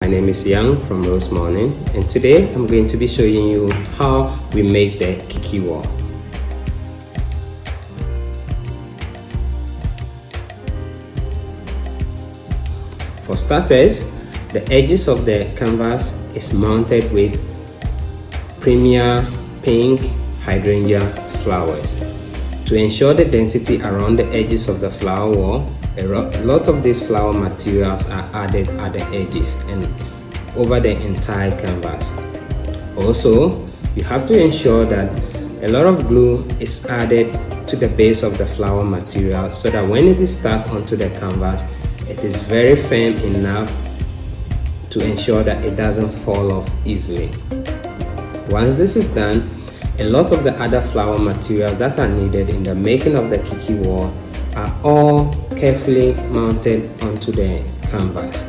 My name is Young from Rose Morning, and today I'm going to be showing you how we make the Kiki wall. For starters, the edges of the canvas is mounted with premier pink hydrangea flowers. To ensure the density around the edges of the flower wall, a lot of these flower materials are added at the edges and over the entire canvas. Also, you have to ensure that a lot of glue is added to the base of the flower material so that when it is stuck onto the canvas, it is very firm enough to ensure that it doesn't fall off easily. Once this is done, a lot of the other flower materials that are needed in the making of the Kiki wall are all carefully mounted onto the canvas.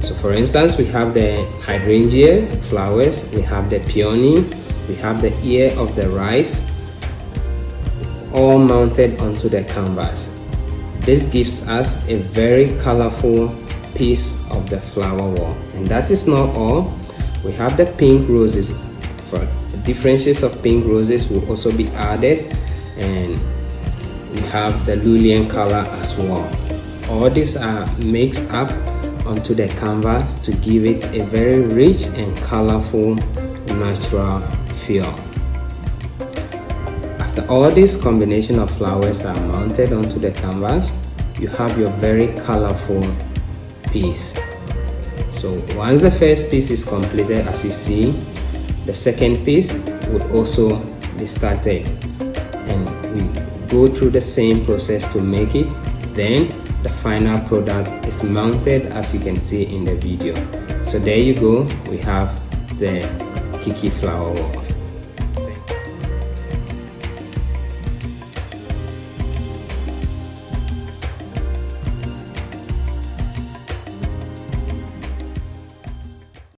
So for instance, we have the hydrangea flowers, we have the peony, we have the ear of the rice, all mounted onto the canvas. This gives us a very colorful piece of the flower wall. And that is not all. We have the pink roses. For different shades of pink roses will also be added, and we have the Lulian color as well. All these are mixed up onto the canvas to give it a very rich and colorful natural feel. After all this combination of flowers are mounted onto the canvas, you have your very colorful piece. So once the first piece is completed, as you see, the second piece would also be started, and we go through the same process to make it. Then the final product is mounted as you can see in the video. So there you go, we have the Kiki flower wall.